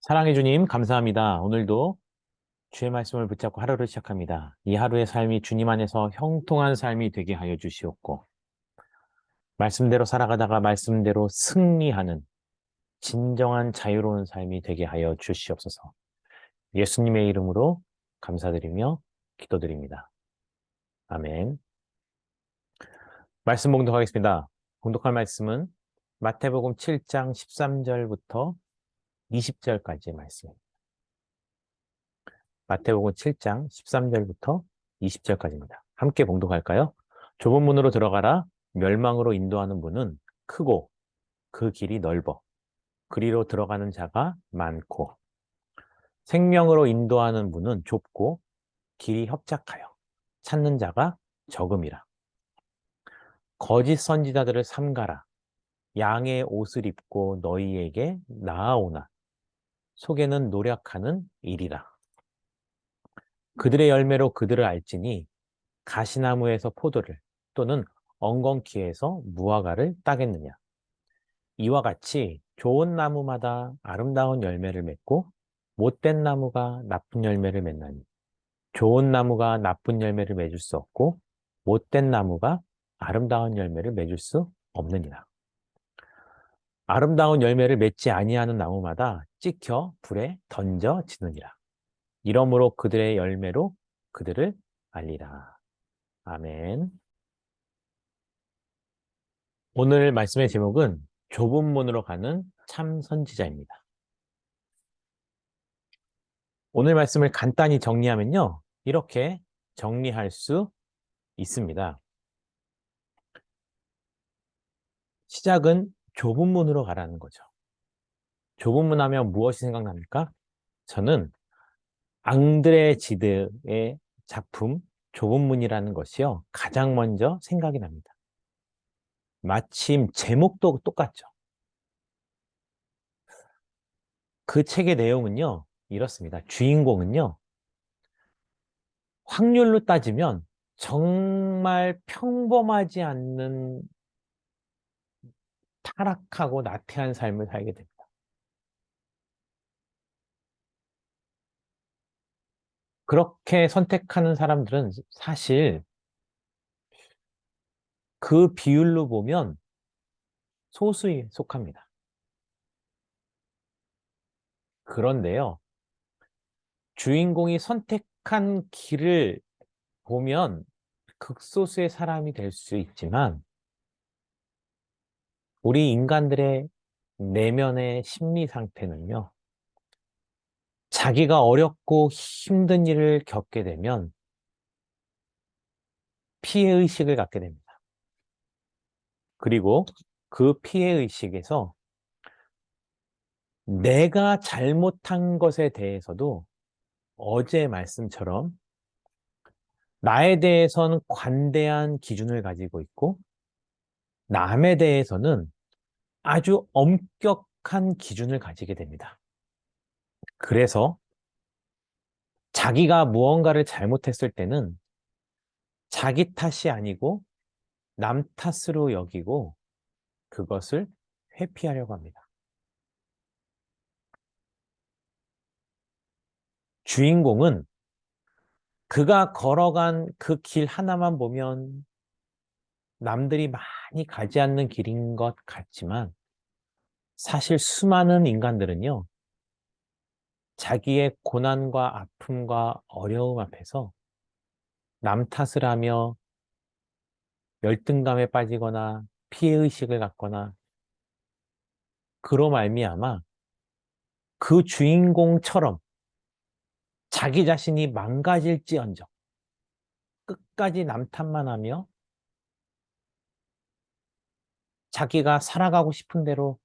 사랑해 주님, 감사합니다. 오늘도 주의 말씀을 붙잡고 하루를 시작합니다. 이 하루의 삶이 주님 안에서 형통한 삶이 되게 하여 주시옵고, 말씀대로 살아가다가 말씀대로 승리하는 진정한 자유로운 삶이 되게 하여 주시옵소서. 예수님의 이름으로 감사드리며 기도드립니다. 아멘. 말씀 봉독하겠습니다. 봉독할 말씀은 마태복음 7장 13절부터 20절까지의 말씀입니다. 마태복음 7장 13절부터 20절까지입니다. 함께 봉독할까요? 좁은 문으로 들어가라. 멸망으로 인도하는 문은 크고 그 길이 넓어. 그리로 들어가는 자가 많고 생명으로 인도하는 문은 좁고 길이 협착하여 찾는 자가 적음이라. 거짓 선지자들을 삼가라. 양의 옷을 입고 너희에게 나아오나 속에는 노력하는 일이라. 그들의 열매로 그들을 알지니 가시나무에서 포도를 또는 엉겅퀴에서 무화과를 따겠느냐. 이와 같이 좋은 나무마다 아름다운 열매를 맺고 못된 나무가 나쁜 열매를 맺나니 좋은 나무가 나쁜 열매를 맺을 수 없고 못된 나무가 아름다운 열매를 맺을 수 없느니라. 아름다운 열매를 맺지 아니하는 나무마다 찍혀 불에 던져지느니라. 이러므로 그들의 열매로 그들을 알리라. 아멘. 오늘 말씀의 제목은 좁은 문으로 가는 참 선지자입니다. 오늘 말씀을 간단히 정리하면요. 이렇게 정리할 수 있습니다. 시작은 좁은 문으로 가라는 거죠. 좁은 문 하면 무엇이 생각납니까? 저는 앙드레 지드의 작품 좁은 문이라는 것이요. 가장 먼저 생각이 납니다. 마침 제목도 똑같죠. 그 책의 내용은요. 이렇습니다. 주인공은요. 확률로 따지면 정말 평범하지 않는 타락하고 나태한 삶을 살게 됩니다. 그렇게 선택하는 사람들은 사실 그 비율로 보면 소수에 속합니다. 그런데요, 주인공이 선택한 길을 보면 극소수의 사람이 될 수 있지만 우리 인간들의 내면의 심리 상태는요, 자기가 어렵고 힘든 일을 겪게 되면 피해의식을 갖게 됩니다. 그리고 그 피해의식에서 내가 잘못한 것에 대해서도 어제 말씀처럼 나에 대해서는 관대한 기준을 가지고 있고 남에 대해서는 아주 엄격한 기준을 가지게 됩니다. 그래서 자기가 무언가를 잘못했을 때는 자기 탓이 아니고 남 탓으로 여기고 그것을 회피하려고 합니다. 주인공은 그가 걸어간 그 길 하나만 보면 남들이 많이 가지 않는 길인 것 같지만 사실 수많은 인간들은요, 자기의 고난과 아픔과 어려움 앞에서 남 탓을 하며 열등감에 빠지거나 피해의식을 갖거나 그로 말미암아 그 주인공처럼 자기 자신이 망가질지언정 끝까지 남 탓만 하며 자기가 살아가고 싶은 대로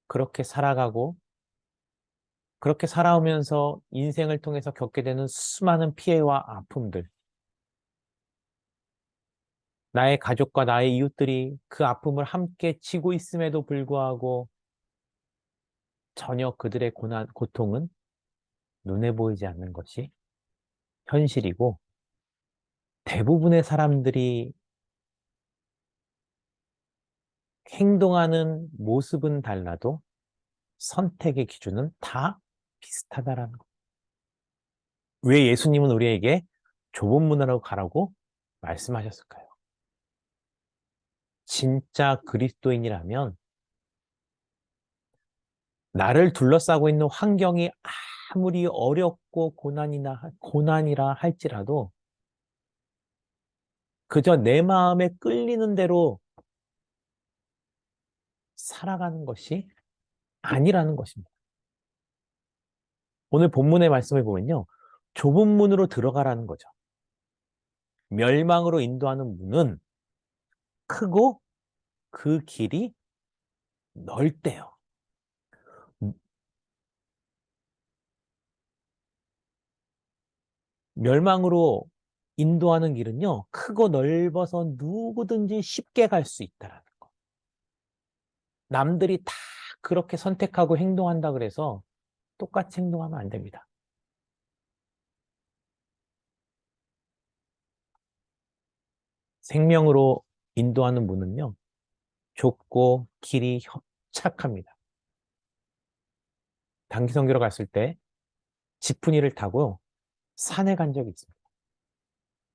그렇게 살아가고 그렇게 살아오면서 인생을 통해서 겪게 되는 수많은 피해와 아픔들, 나의 가족과 나의 이웃들이 그 아픔을 함께 지고 있음에도 불구하고 전혀 그들의 고난, 고통은 눈에 보이지 않는 것이 현실이고 대부분의 사람들이 행동하는 모습은 달라도 선택의 기준은 다 비슷하다라는 거. 왜 예수님은 우리에게 좁은 문으로 가라고 말씀하셨을까요? 진짜 그리스도인이라면 나를 둘러싸고 있는 환경이 아무리 어렵고 고난이라 할지라도 그저 내 마음에 끌리는 대로 살아가는 것이 아니라는 것입니다. 오늘 본문의 말씀을 보면요. 좁은 문으로 들어가라는 거죠. 멸망으로 인도하는 문은 크고 그 길이 넓대요. 멸망으로 인도하는 길은요, 크고 넓어서 누구든지 쉽게 갈 수 있다라는 거. 남들이 다 그렇게 선택하고 행동한다 그래서 똑같이 행동하면 안 됩니다. 생명으로 인도하는 문은요, 좁고 길이 협착합니다. 단기 선교로 갔을 때 지프니를 타고 산에 간 적이 있습니다.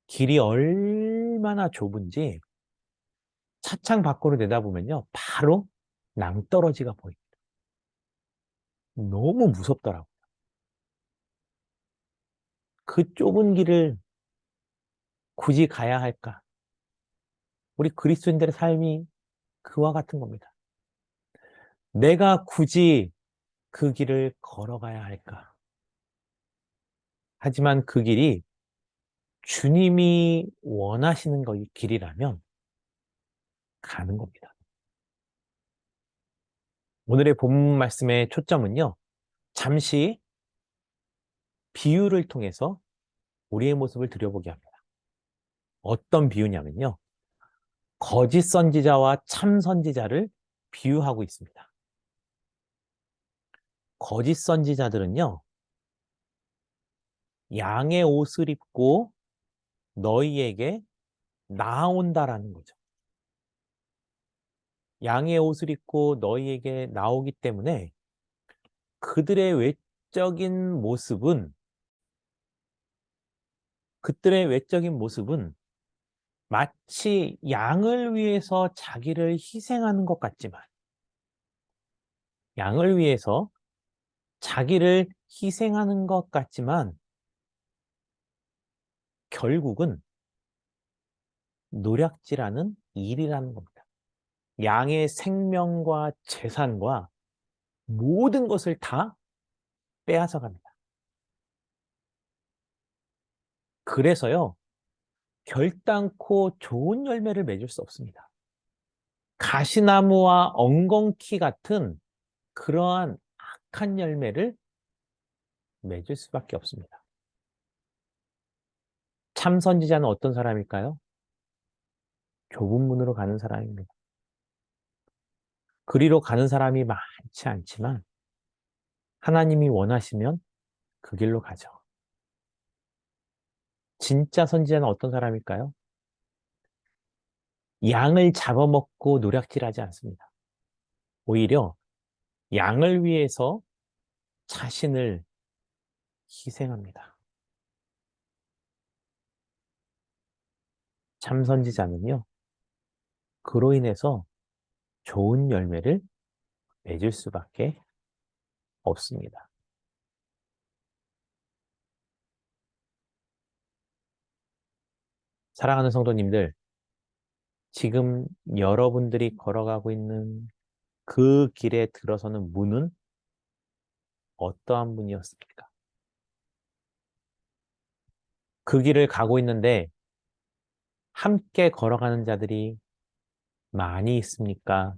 길이 얼마나 좁은지 차창 밖으로 내다보면요, 바로 낭떠러지가 보입니다. 너무 무섭더라고요. 그 좁은 길을 굳이 가야 할까? 우리 그리스도인들의 삶이 그와 같은 겁니다. 내가 굳이 그 길을 걸어가야 할까? 하지만 그 길이 주님이 원하시는 길이라면 가는 겁니다. 오늘의 본문 말씀의 초점은요, 잠시 비유를 통해서 우리의 모습을 들여보게 합니다. 어떤 비유냐면요, 거짓 선지자와 참 선지자를 비유하고 있습니다. 거짓 선지자들은요, 양의 옷을 입고 너희에게 나온다라는 거죠. 양의 옷을 입고 너희에게 나오기 때문에 그들의 외적인 모습은, 그들의 외적인 모습은 마치 양을 위해서 자기를 희생하는 것 같지만, 양을 위해서 자기를 희생하는 것 같지만, 결국은 노략질하는 일이라는 겁니다. 양의 생명과 재산과 모든 것을 다 빼앗아 갑니다. 그래서요, 결단코 좋은 열매를 맺을 수 없습니다. 가시나무와 엉겅퀴 같은 그러한 악한 열매를 맺을 수밖에 없습니다. 참 선지자는 어떤 사람일까요? 좁은 문으로 가는 사람입니다. 그리로 가는 사람이 많지 않지만 하나님이 원하시면 그 길로 가죠. 진짜 선지자는 어떤 사람일까요? 양을 잡아먹고 노략질하지 않습니다. 오히려 양을 위해서 자신을 희생합니다. 참 선지자는요, 그로 인해서 좋은 열매를 맺을 수밖에 없습니다. 사랑하는 성도님들, 지금 여러분들이 걸어가고 있는 그 길에 들어서는 문은 어떠한 문이었습니까? 그 길을 가고 있는데 함께 걸어가는 자들이 많이 있습니까?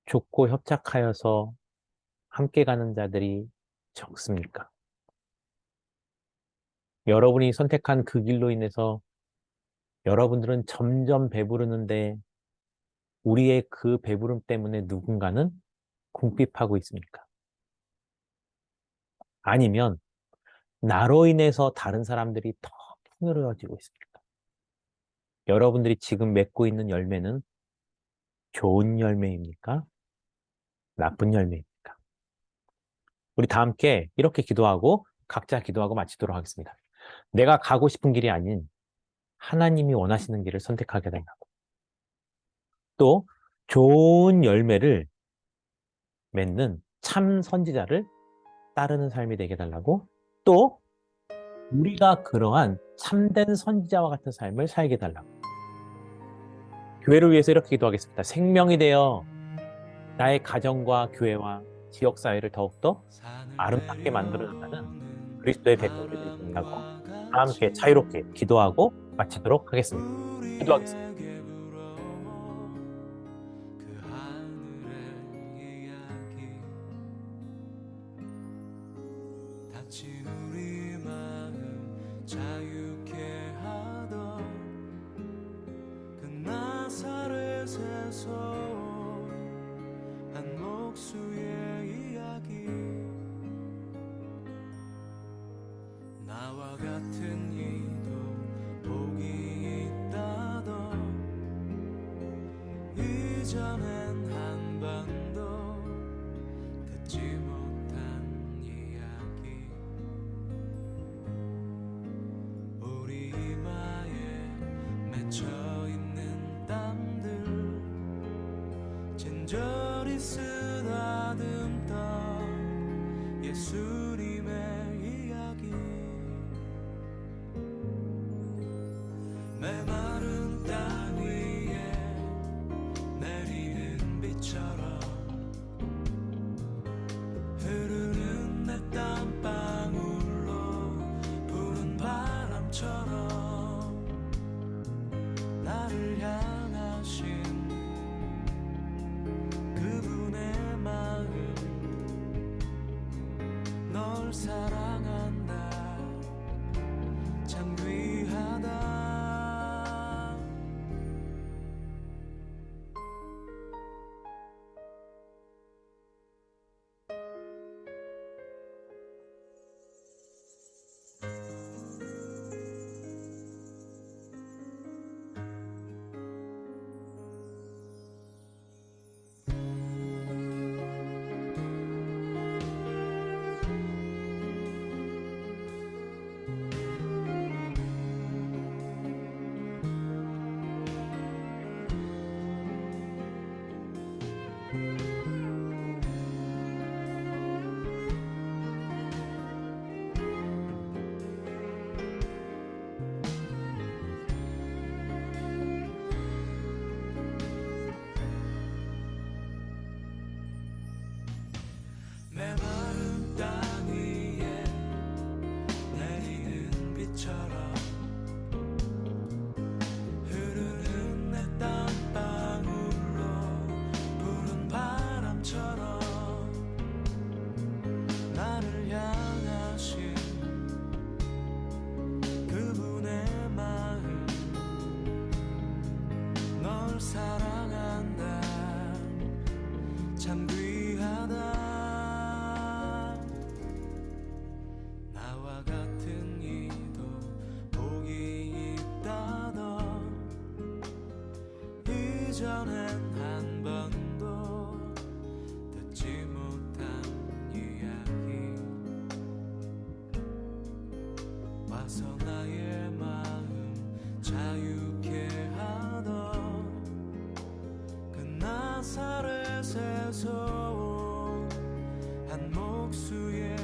좁고 협착하여서 함께 가는 자들이 적습니까? 여러분이 선택한 그 길로 인해서 여러분들은 점점 배부르는데 우리의 그 배부름 때문에 누군가는 궁핍하고 있습니까? 아니면 나로 인해서 다른 사람들이 더 풍요로워지고 있습니까? 여러분들이 지금 맺고 있는 열매는 좋은 열매입니까? 나쁜 열매입니까? 우리 다 함께 이렇게 기도하고 각자 기도하고 마치도록 하겠습니다. 내가 가고 싶은 길이 아닌 하나님이 원하시는 길을 선택하게 된다고. 또 좋은 열매를 맺는 참 선지자를 따르는 삶이 되게 해달라고. 또 우리가 그러한 참된 선지자와 같은 삶을 살게 해달라고. 교회를 위해서 이렇게 기도하겠습니다. 생명이 되어 나의 가정과 교회와 지역사회를 더욱더 아름답게 만들어준다는 그리스도의 백성들이 된다고 다 함께 자유롭게 기도하고 마치도록 하겠습니다. 기도하겠습니다. 우리 마음 자유케 하던 그 나사렛에서 한 목수의 이야기 나와 같은 이도 복이 있다던 이전엔 한 번도 듣지 못한 이야기 우리 이마에 맺혀있는 땀들 진저리 쓰다듬던 예수님의 이야기 메마른 땅 위에 내리는 비처럼 흐르는 내 땀방울로 부는 바람처럼 나를 향하신 그분의 마음 널 사랑한다 참 귀하다 메마른 땅 위에 내리는 비처럼 흐르는 내 땀방울로 부는 바람처럼 나를 향하신 그분의 마음 널 사랑한다 참 귀하다 나와 같은 이도 복이 있다던 이전엔 한 번도 듣지 못한 이야기 와서 나의 마음 자유케 하던 그 나사렛에서 온 한 목수의